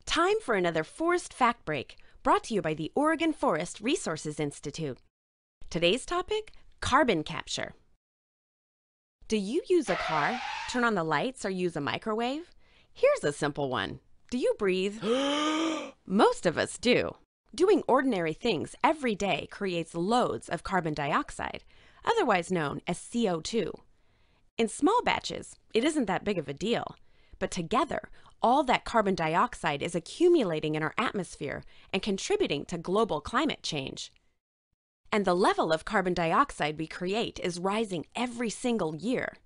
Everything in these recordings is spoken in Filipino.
Time for another Forest Fact Break, brought to you by the Oregon Forest Resources Institute. Today's topic, carbon capture. Do you use a car, turn on the lights, or use a microwave? Here's a simple one. Do you breathe? Most of us do. Doing ordinary things every day creates loads of carbon dioxide, otherwise known as CO2. In small batches, it isn't that big of a deal, but together, all that carbon dioxide is accumulating in our atmosphere and contributing to global climate change. And the level of carbon dioxide we create is rising every single year.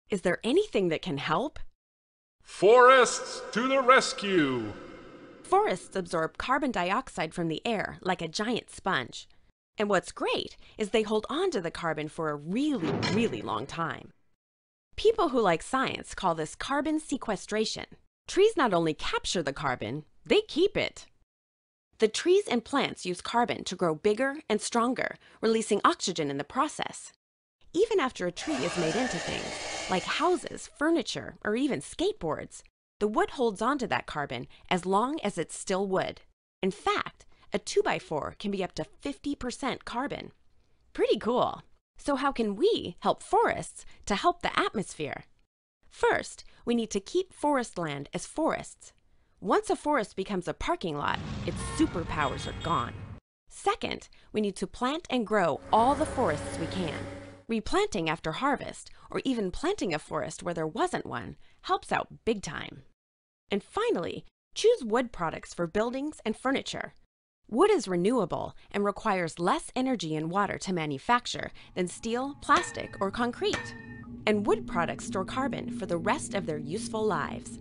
Is there anything that can help? Forests to the rescue! Forests absorb carbon dioxide from the air like a giant sponge. And what's great is they hold on to the carbon for a really, really long time. People who like science call this carbon sequestration. Trees not only capture the carbon, they keep it. The trees and plants use carbon to grow bigger and stronger, releasing oxygen in the process. Even after a tree is made into things, like houses, furniture, or even skateboards, the wood holds on to that carbon as long as it's still wood. In fact, a 2x4 can be up to 50% carbon. Pretty cool. So how can we help forests to help the atmosphere? First, we need to keep forest land as forests. Once a forest becomes a parking lot, its superpowers are gone. Second, we need to plant and grow all the forests we can. Replanting after harvest, or even planting a forest where there wasn't one, helps out big time. And finally, choose wood products for buildings and furniture. Wood is renewable and requires less energy and water to manufacture than steel, plastic, or concrete. And wood products store carbon for the rest of their useful lives.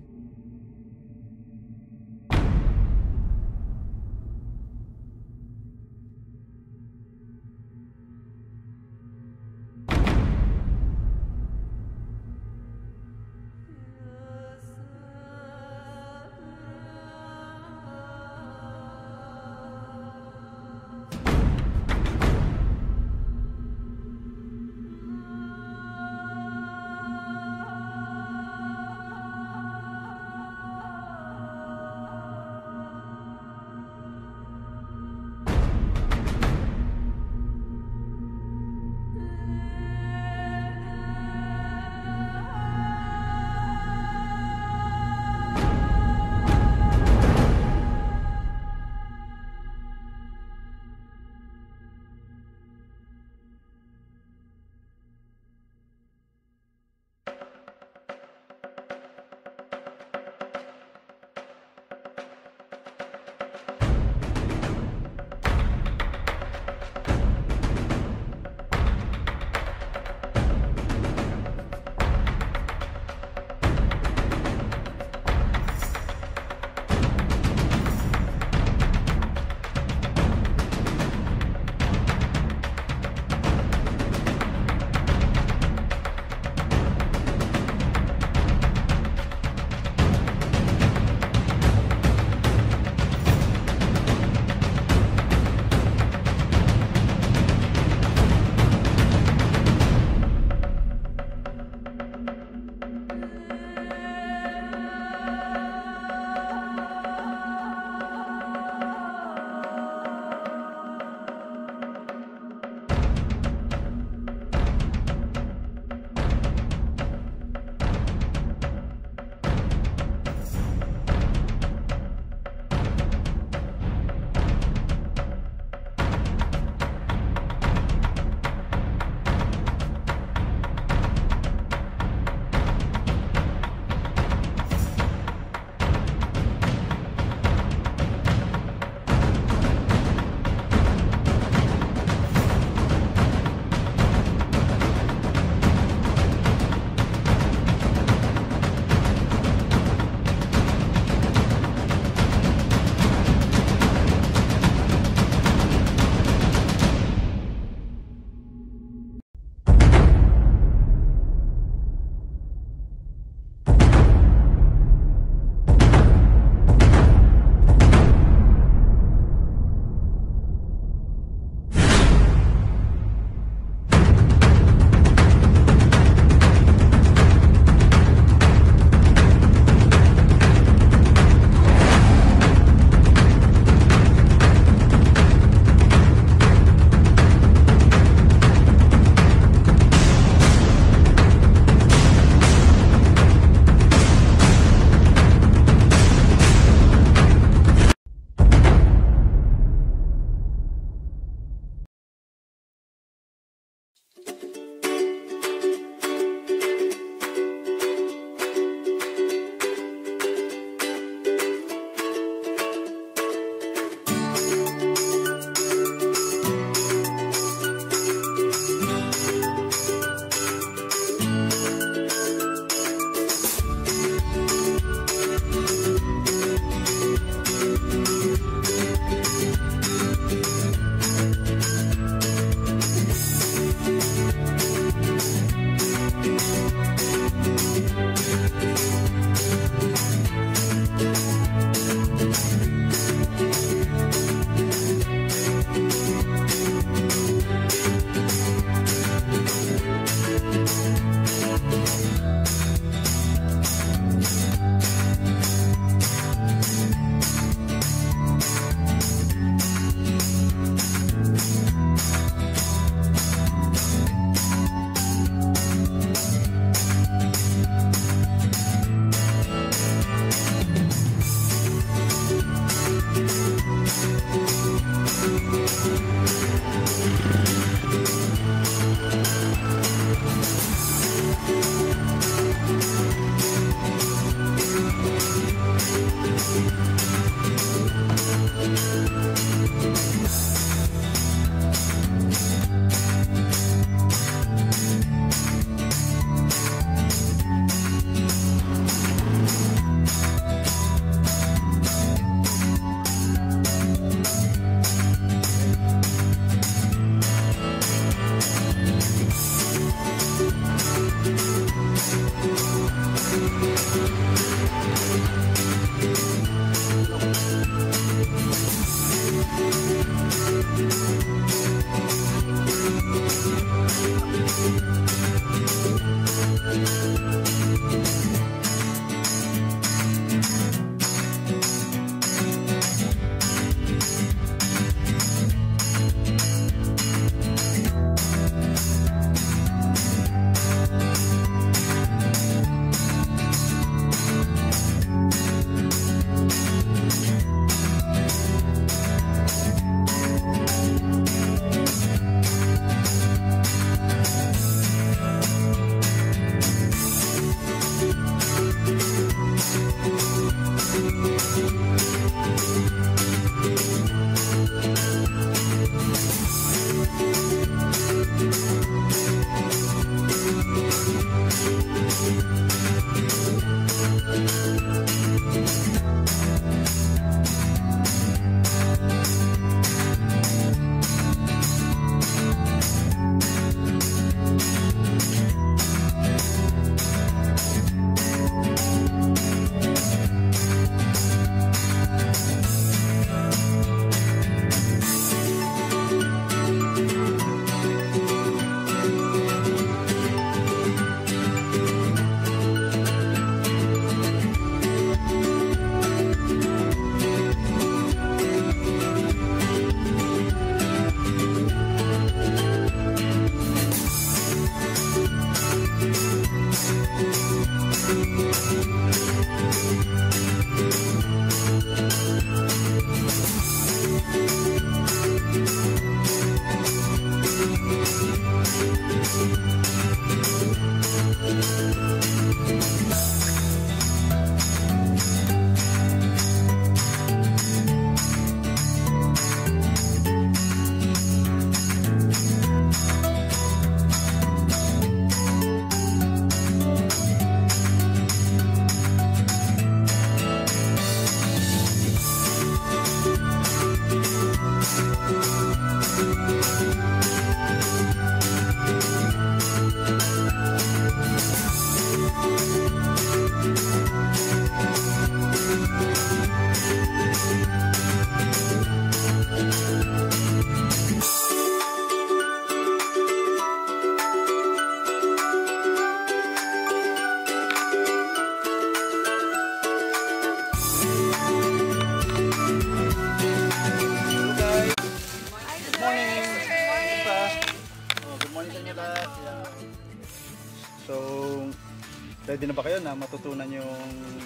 ready na ba kayo na matutunan yung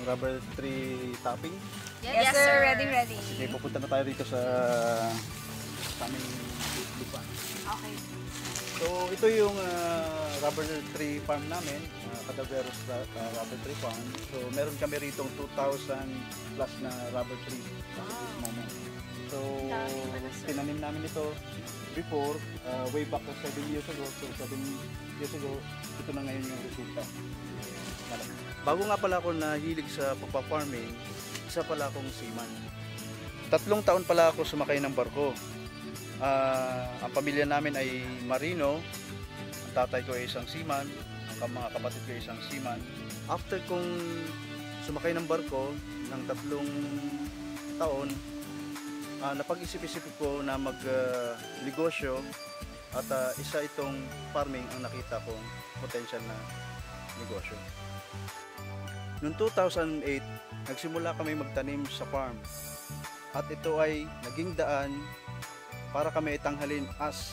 rubber tree tapping? Yes, sir. Ready, ready. Sige, pupunta na tayo dito sa aming lupa. Okay. So, ito yung rubber tree farm namin, Cadaveros Rubber Tree Farm. So, meron kami rito 2,000 plus na rubber tree at this moment. So, tinanim namin ito before, way back 7 years ago. So, 7 years ago, ito na ngayon yung resulta. Bago nga pala ako nahilig sa pagpa-farming, isa pala akong seaman. 3 taon pala ako sumakay ng barko. Ang pamilya namin ay marino, ang tatay ko ay isang seaman, ang mga kapatid ko ay isang seaman. After kong sumakay ng barko ng 3 taon, napag-isip-isip ko na mag-negosyo at isa itong farming ang nakita kong potential na negosyo. Noong 2008, nagsimula kami magtanim sa farm at ito ay naging daan para kami itanghalin as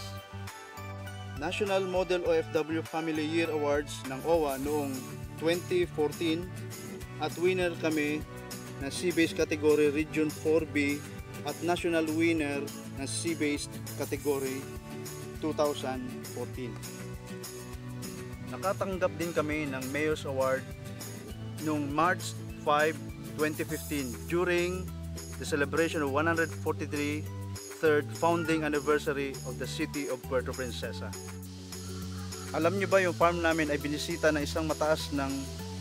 National Model OFW Family Year Awards ng OWA noong 2014 at winner kami na Sea-Based Category Region 4B at National Winner na Sea-Based Category 2014. Nakatanggap din kami ng Mayor's Award noong March 5, 2015 during the celebration of 143rd founding anniversary of the city of Puerto Princesa. Alam niyo ba yung farm namin ay binisita ng isang mataas ng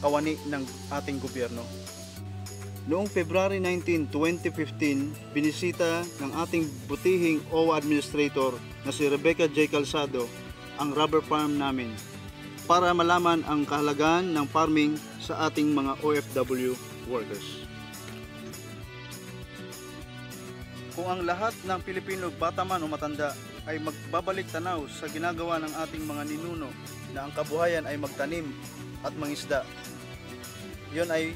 kawani ng ating gobyerno? Noong February 19, 2015, binisita ng ating butihing OWA Administrator na si Rebecca J. Calzado ang rubber farm namin para malaman ang kahalagahan ng farming sa ating mga OFW workers. Kung ang lahat ng Pilipino, bata man o matanda, ay magbabalik tanaw sa ginagawa ng ating mga ninuno na ang kabuhayan ay magtanim at mangisda, yun ay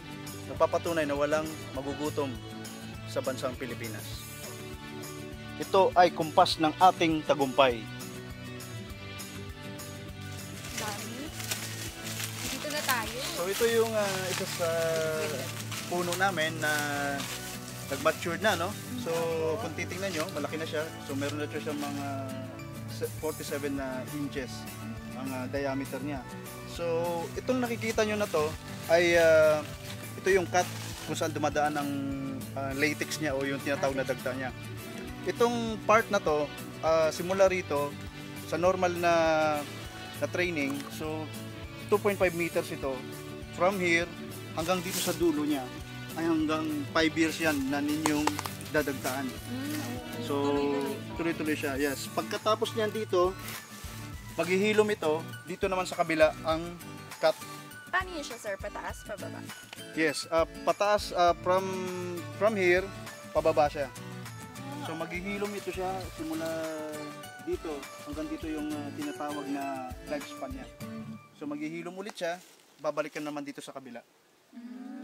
nagpapatunay na walang magugutom sa bansang Pilipinas. Ito ay kumpas ng ating tagumpay. Dami. Dito na tayo. So ito yung isa sa puno namin na nag-matured na, no? So kung titingnan nyo, malaki na siya. So meron na siya mga 47 na inches ang diameter niya. So itong nakikita nyo na to ay ito yung cut kung saan dumadaan ang latex niya o yung tinatawag na dagta niya. Itong part na to, simula rito sa normal na training, so 2.5 meters ito. From here hanggang dito sa dulo niya ay hanggang 5 years yan na ninyong dadagtaan. So tuloy-tuloy siya. Yes. Pagkatapos niyan dito, maghihilom ito, dito naman sa kabila ang cut. Paano yun siya, sir? Pataas, pababa? Yes, pataas from here, pababa siya. So maghihilom ito siya simula dito hanggang dito yung tinatawag na lifespan niya. So maghihilom ulit siya, babalikan naman dito sa kabila.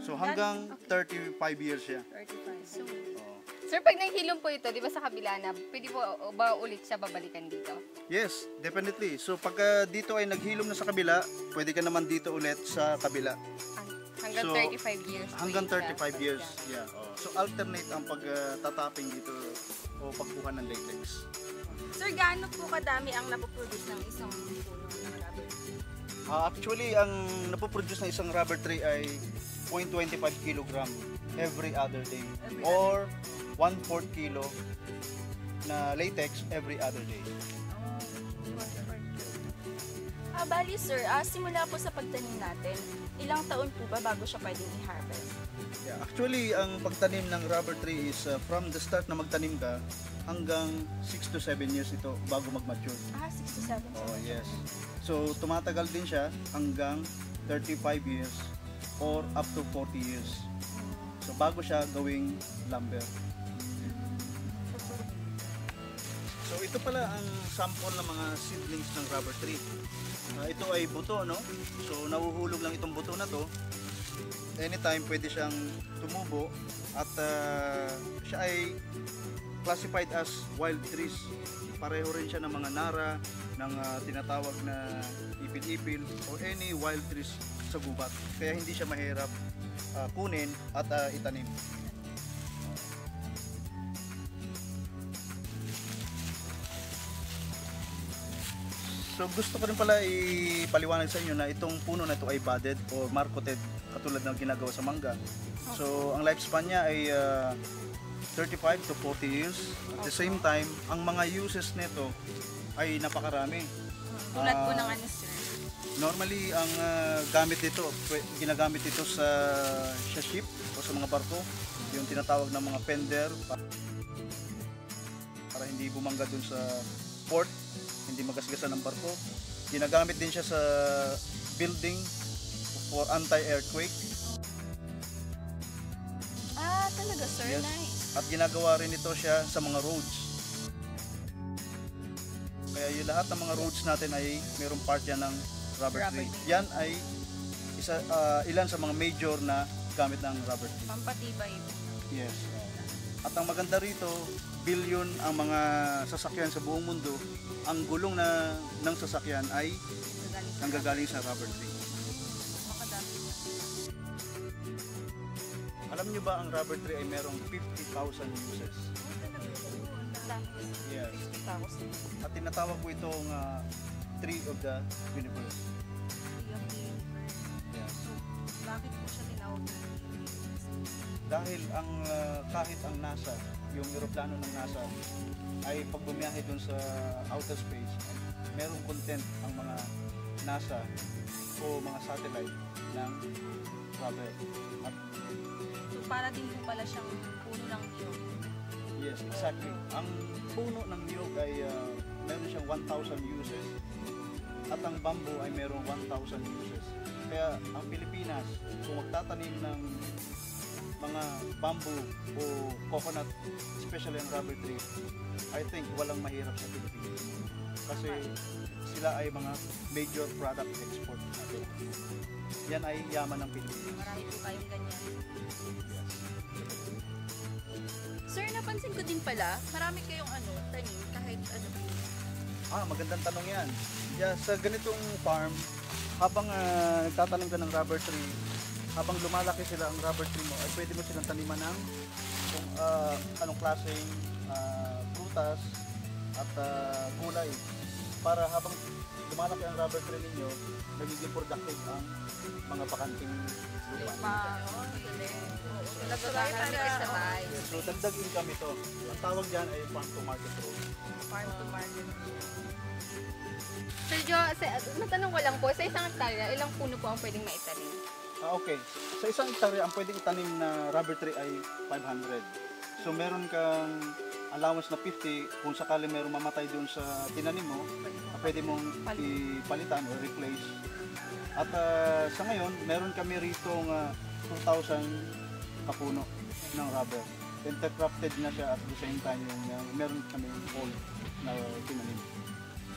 So hanggang 35 years siya. 35. So, sir, pag naghilom po ito, di ba sa kabila na, pwede po ba ulit siya babalikan dito? Yes, definitely. So pagka dito ay naghilom na sa kabila, pwede ka naman dito ulit sa kabila. Hanggang So, 35 years. Hanggang po yun 35 years. Yeah. So alternate ang pagtatapping dito o pagkuha ng latex. Sir, gaano po kadami ang napoproduce ng isang puno ng rubber? Actually, ang napoproduce ng isang rubber tree ay 0.25 kg every other day or 1/4 kilo na latex every other day. Bali sir, simula po sa pagtanim natin, ilang taon po ba bago siya pwedeng i-harvest? Yeah, actually, ang pagtanim ng rubber tree is from the start na magtanim ka hanggang 6 to 7 years ito bago mag-mature. 6 to 7. Oh, yes. So, tumatagal din siya hanggang 35 years or up to 40 years. So, bago siya gawing lumber. So, ito pala ang sample ng mga seedlings ng rubber tree. Ito ay buto, no? So, nahuhulog lang itong buto na to. anytime pwede siyang tumubo at siya ay classified as wild trees. Pareho rin siya ng mga nara, ng tinatawag na ipil-ipil o any wild trees sa gubat. Kaya hindi siya mahirap kunin at itanim. So gusto ko rin pala ipaliwanag sa inyo na itong puno na ito ay budded o marketed katulad ng ginagawa sa mangga. So ang lifespan niya ay 35 to 40 years. At the same time, ang mga uses nito ay napakarami. Tulad po ng ano, sir? Normally, ang gamit dito, ginagamit ito sa ship o sa mga barko. Yung tinatawag ng mga fender para hindi bumangga dun sa port, hindi magasgasan ng barko. Ginagamit din siya sa building for anti-earthquake. Talaga, sir? Yes. Nice. At ginagawa rin ito siya sa mga roads. Kaya yung lahat ng mga roads natin ay mayroong part yan ng rubber tree. Yan ay ilan sa mga major na gamit ng rubber tree. Pampatibay. Yes. At ang maganda rito, billion ang mga sasakyan sa buong mundo. Ang gulong ng sasakyan ay nanggagaling sa rubber tree. Makadami. Alam nyo ba ang rubber tree ay merong 50,000 uses? Yes. At tinatawag ko itong tree of the universe. Yes. Bakit po siya tinawag? Dahil kahit ang NASA, yung eroplano ng NASA, ay pag bumiyahe dun sa outer space, merong content ang mga NASA o mga satellite ng rubber. At So para din po pala siyang puno ng niyog. yes, exactly. Ang puno ng niyog ay meron siyang 1,000 uses at ang bamboo ay merong 1,000 uses. Kaya ang Pilipinas, kung magtatanim ng mga bamboo o coconut, especially ang rubber tree, I think walang mahirap sa Pilipinas. Kasi sila ay mga major product export natin. Yan ay yaman ng Pilipinas. Marami po kayong ganyan. Yes. Sir, napansin ko din pala, marami kayong tanim kahit ano po. Magandang tanong yan. Yeah, sa ganitong farm, habang nagtatanim ka ng rubber tree, habang lumalaki sila ang rubber tree mo, ay pwede mo silang taniman ng kung anong klaseng prutas at gulay. Para habang lumalaki ang rubber tree ninyo, nagiging productive ang mga bakanting lupa. So dagdag income ito. Ang tawag dyan ay farm to market road. Farm to market. Sir Jo, matanong ko lang po, sa isang hektarya, ilang puno po ang pwedeng maitanim? Okay. Sa isang hektarya, ang pwedeng itanim na rubber tree ay 500. So meron kang allowance na 50 kung sakali meron mamatay doon sa tinanim mo, pwede mong ipalitan o replace. At sa ngayon, meron kami rito 2,000 kapuno ng rubber. Intercrafted na siya at the same time yung meron kami old na tinanim.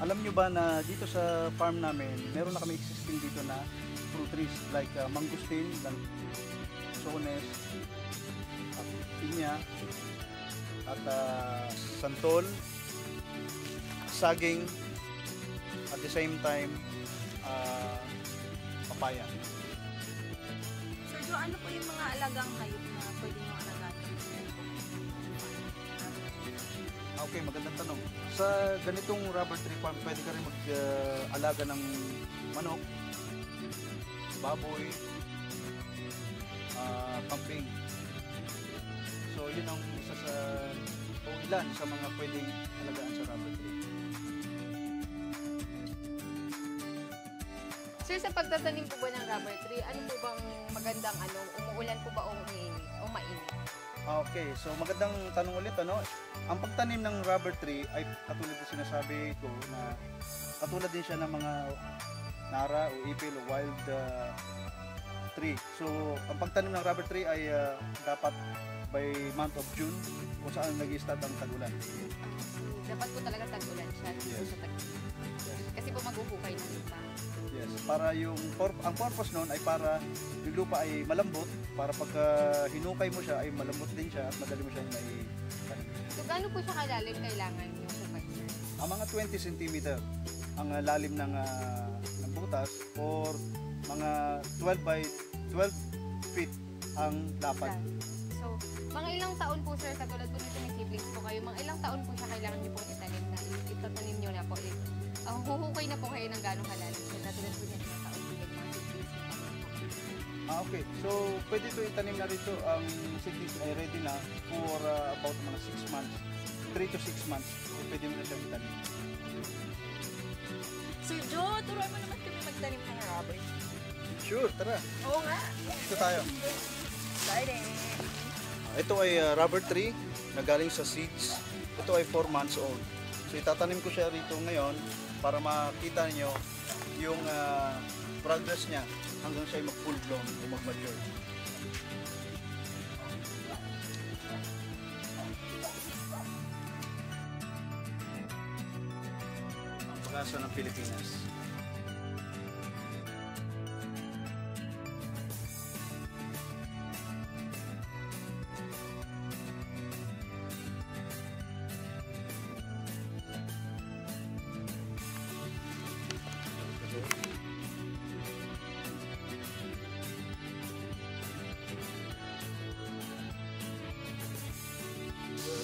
Alam nyo ba na dito sa farm namin, meron na kami existing dito na fruit trees like mangustin, sones, at pinya, at santol, saging, at the same time papaya. Sir Jo, ano po yung mga alagang hayop na pwede nyo alagaan? Okay, magandang tanong. Sa ganitong rubber tree farm, pwede ka rin mag-alaga ng manok, baboy, kambing. So, yun ang isa sa o ilan sa mga pwedeng alagaan sa rubber tree. Sir, sa pagtatanim po ba ng rubber tree, ano po bang magandang umuulan po ba o umiinit o mainit? Okay, so magandang tanong ulit, Ang pagtanim ng rubber tree ay katulad na sinasabi ko na katulad din siya ng mga nara o ipil o wild tree. So, ang pagtanim ng rubber tree ay dapat by month of June kung saan nag-start ang tagulan. Dapat po talaga tag-ulan siya. Yes. Sa kasi po maghuhukay ng lupa. Yes, para ang purpose noon ay para yung lupa ay malambot, para pagka hinukay mo siya ay malambot din siya at madali mo siyang tanim. So, gaano po siya kalalim kailangan yung hukay, sir? Ang mga 20 cm ang lalim ng butas or mga 12 by 12 feet ang lapad. So, mga ilang taon po, sir, katulad po nito may siblings po kayo, mga ilang taon po siya kailangan niyo po itanim na itatanim niyo na po. Huhukay na po kayo ng gano'ng kalalim. So, katulad po nito mga taon po yung mga siblings po. Okay. So, pwede ito itanim na rito. Ang seedlings ay ready na for about mga 6 months. 3 to 6 months. Pwede mo na siya itanim. Sir Joe, turuan mo naman kami magtanim ng rubber. Sure, tara. Oo nga. Ito tayo. Exciting. Ito ay rubber tree na galing sa seeds. Ito ay 4 months old. So, itatanim ko siya rito ngayon para makita niyo yung progress niya hanggang siya ay mag-full blown o mag-mature. Ang pag-asa ng Pilipinas.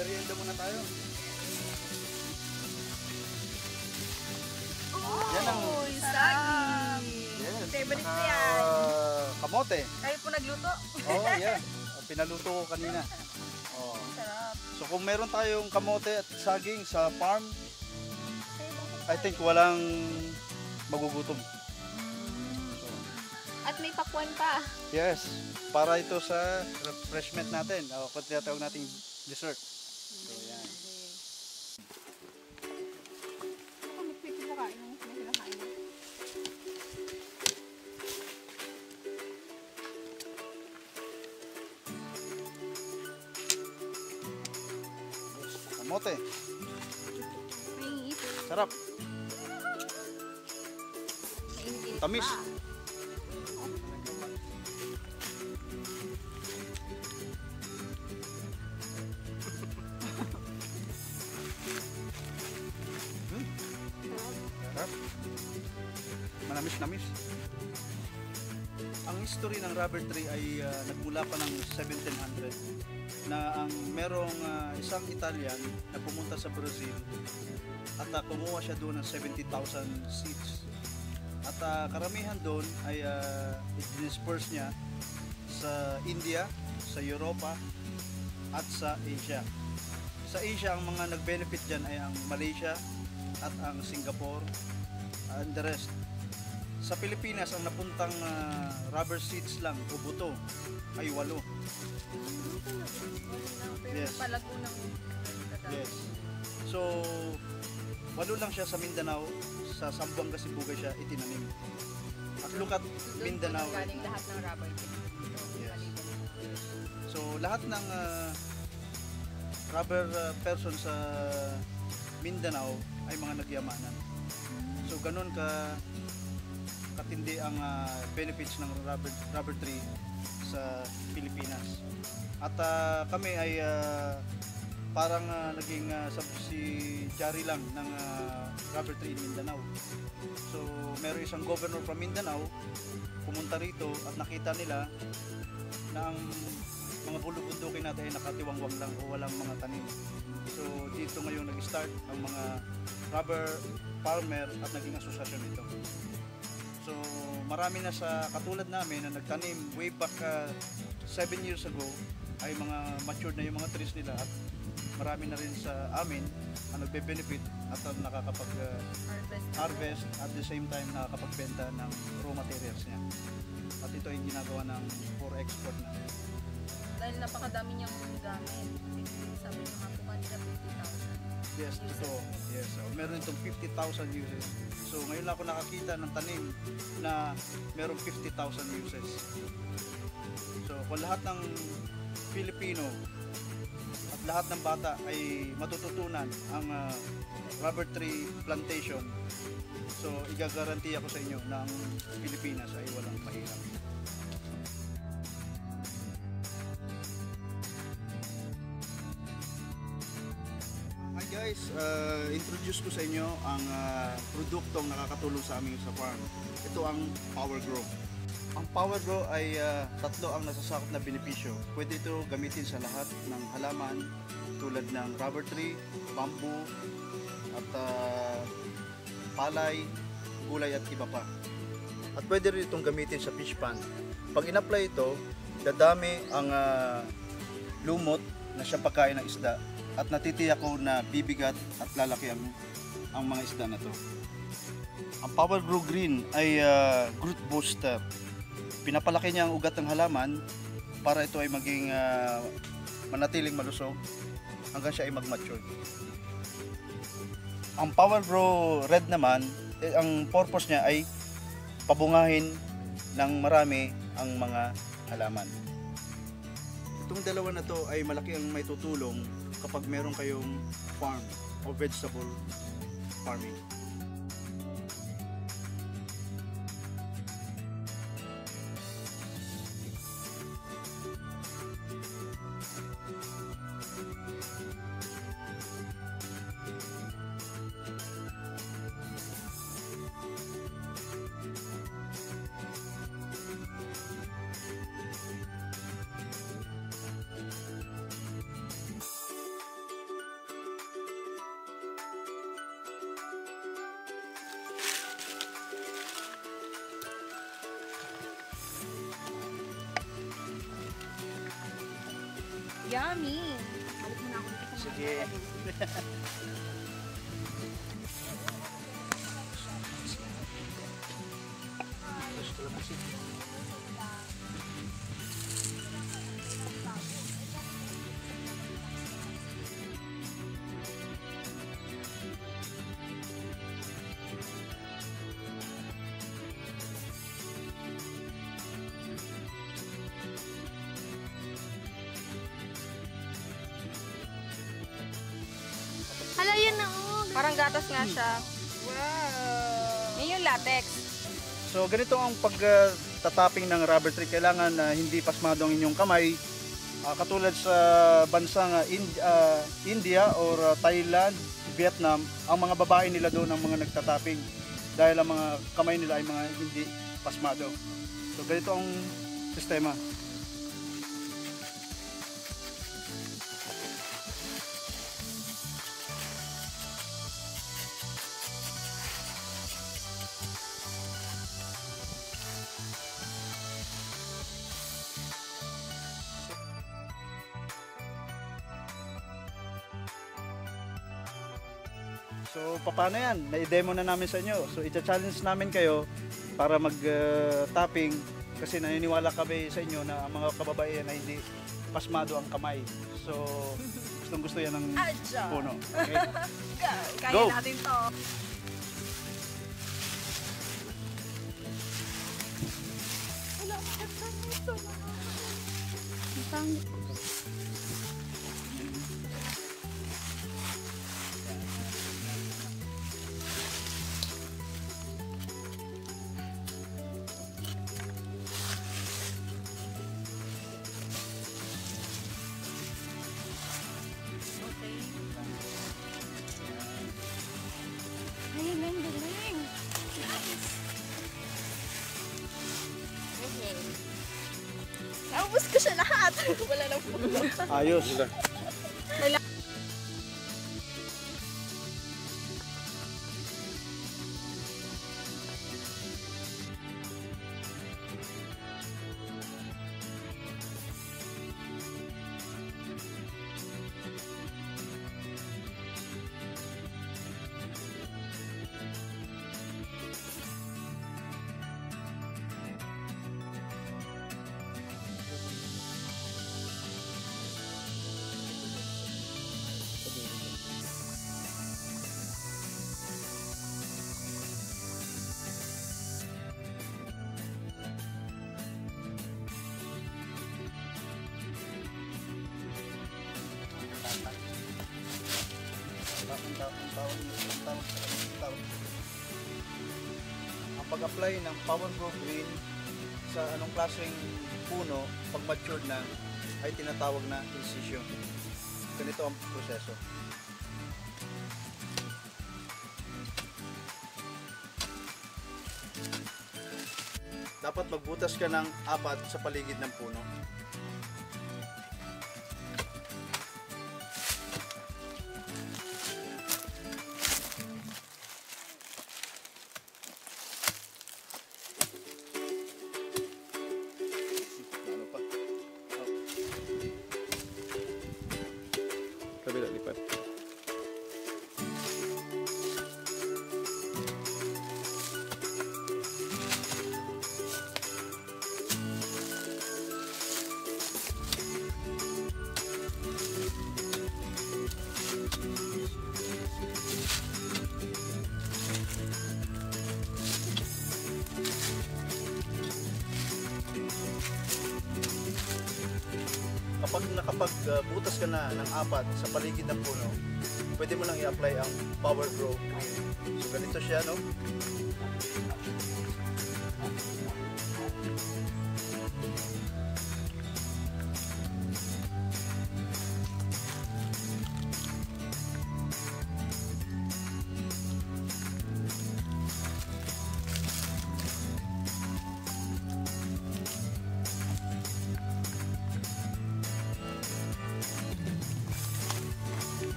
Merienda muna tayo. Yan ang Sagi! yes, Favorite ko yan. kamote. Kayo po nagluto? Oh, yeah. Pinaluto ko kanina. Oh. Sarap. So kung meron tayong kamote at saging sa farm, I think walang magugutom. At may pakwan pa. Yes, para ito sa refreshment natin. O kung tinatawag nating dessert. So yan. Kamote. Sarap. Tamis. Sarap. Manamis-namis. Ang history ng rubber tree ay nagmula pa ng 1700 na ang merong isang Italian na pumunta sa Brazil at kumuha siya doon ng 70,000 seeds. At karamihan doon ay i-disperse niya sa India, sa Europa at sa Asia. Sa Asia, ang mga nag-benefit dyan ay ang Malaysia at ang Singapore and the rest. Sa Pilipinas, ang napuntang rubber seeds lang o buto ay 8. Yes. Palago ng Yes. So, 8 lang siya sa Mindanao, sa Zamboanga, Sibugay siya itinanim. At look at Mindanao. Doon po galing lahat ng rubber tree. Yes. So, lahat ng rubber person sa Mindanao ay mga nagyamanan. So, ganun katindi ang benefits ng rubber tree sa Pilipinas. At kami ay parang naging subsidiary lang ng rubber tree in Mindanao. So, meron isang governor from Mindanao pumunta rito at nakita nila na ang mga bulubundukin natin ay nakatiwangwang lang o walang mga tanim. So, dito ngayon nag-start ang mga rubber farmer at naging asosasyon ito. So, marami na sa katulad namin na nagtanim way back 7 years ago ay mga matured na yung mga trees nila at marami na rin sa amin ang nagbe-benefit at ang nakakapag-harvest at the same time nakakapagbenta ng raw materials niya. At ito ay ginagawa ng for export na. Dahil napakadami niyang gamit. Sabi nyo nga po kanina 50,000. Yes, totoo. Yes, meron itong 50,000 uses. So ngayon lang ako nakakita ng tanim na merong 50,000 uses. So kung lahat ng Pilipino at lahat ng bata ay matututunan ang rubber tree plantation, so igagaranti ako sa inyo na ang Pilipinas ay walang mahirap. Hi guys, introduce ko sa inyo ang produktong nakakatulong sa amin sa farm. Ito ang Power Grow. Ang Power Grow ay tatlo ang nasasakop na benepisyo. Pwede ito gamitin sa lahat ng halaman tulad ng rubber tree, bamboo, at palay, gulay at iba pa. At pwede rin itong gamitin sa fish pond. Pag in-apply ito, dadami ang lumot na siyang pagkain ng isda at natitiyak ko na bibigat at lalaki ang mga isda na to. Ang Power Grow Green ay growth booster. Pinapalaki niya ang ugat ng halaman para ito ay maging manatiling malusog hanggang siya ay mag-mature. Ang Power Grow Red naman, ang purpose niya ay pabungahin ng marami ang mga halaman. Itong dalawa na to ay malaki ang may tutulong kapag meron kayong farm o vegetable farming. Yummy! Balik mo na ako dito sa Sige. Hala, yun na oh. Parang gatas nga siya. Wow! Yun yung latex. So ganito ang pagtatapping ng rubber tree. Kailangan hindi pasmado ang inyong kamay. Katulad sa bansang India or Thailand, Vietnam, ang mga babae nila doon ang mga nagtatapping dahil ang mga kamay nila ay mga hindi pasmado. So ganito ang sistema. So, paano yan? Na-demo na namin sa inyo. So, i-challenge namin kayo para mag-tapping kasi naniniwala kami sa inyo na ang mga kababaihan ay hindi pasmado ang kamay. So, gustong gusto yan ng puno. Okay? Kaya Go! natin to. Galing, galing! Naubos ko siya lahat. Wala lang po. Ayos. Ang pag-apply ng Power Grow Green sa anong klaseng puno pag matured na ay tinatawag na incision. Ganito ang proseso. Dapat magbutas ka ng 4 sa paligid ng puno. Ano pa? Kabila lipat. Kapag nakapagbutas ka na ng 4 sa paligid ng puno, pwede mo lang i-apply ang Power Grow Green. So ganito siya, no?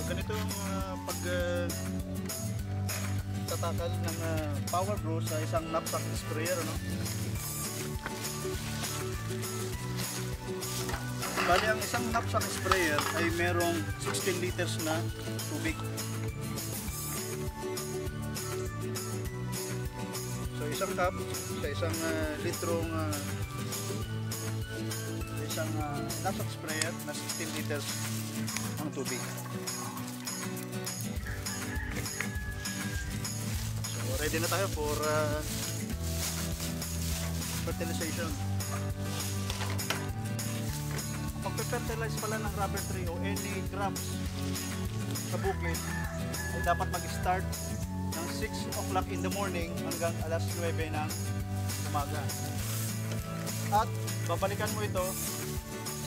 Ganito yung tatakal ng Power Grow sa isang knapsack sprayer, no? Bali, ang isang knapsack sprayer ay merong 16 liters na tubig. So isang cup sa isang litrong isang knapsack sprayer na 16 liters ang tubig. Ready na tayo for fertilization. Pag-fertilize pala ng rubber tree o any crops sa bukid ay dapat mag-start ng 6 o'clock in the morning hanggang alas 9 ng umaga. At babalikan mo ito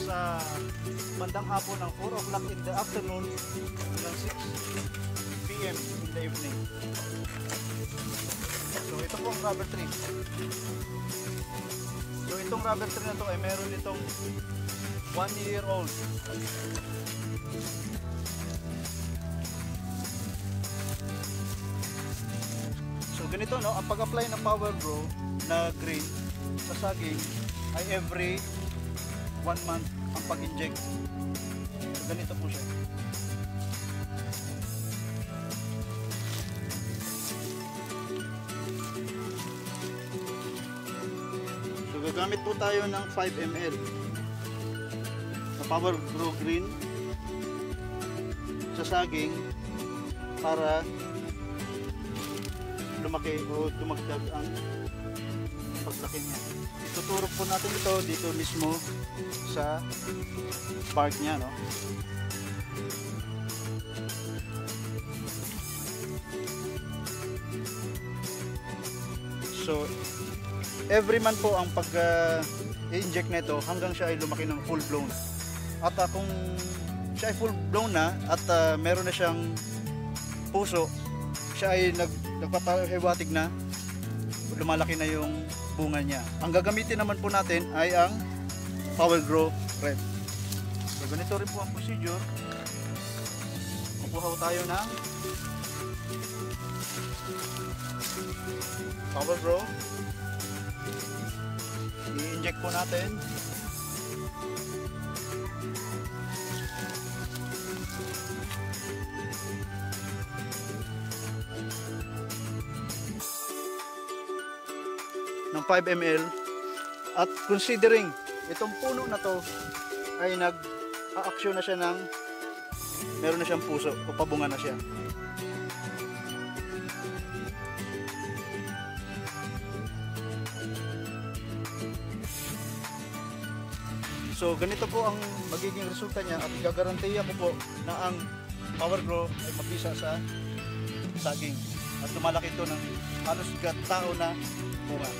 sa bandang hapon ng 4 o'clock in the afternoon hanggang 6 p.m. in the evening. So ito po ang rubber tree. So itong rubber tree na to ay meron itong 1 year old. So ganito, no, ang pag-apply ng Power Grow na green sa saging ay every 1 month ang pag-inject. So ganito po siya. Gagamit po tayo ng 5 ml na Power Grow Green sa saging para lumaki o dumagdag ang paglaki niya. Ituturo po natin ito dito mismo sa bark niya, no? So every month po ang pag-inject nito hanggang siya ay lumaki ng full blown. At kung siya ay full blown na at meron na siyang puso, siya ay nagpapahiwatig na, lumalaki na yung bunga niya. Ang gagamitin naman po natin ay ang Power Grow Red. So ganito rin po ang procedure. Kukuha tayo ng Power Grow. I-inject po natin. 5 ml. At considering itong puno na to ay nag-aaksyon na siya ng meron na siyang puso o pabunga na siya. So ganito po ang magiging resulta niya at gagarantiya ko po na ang Power Grow ay mapisa sa saging at lumalaki ito ng halos tao na bunga.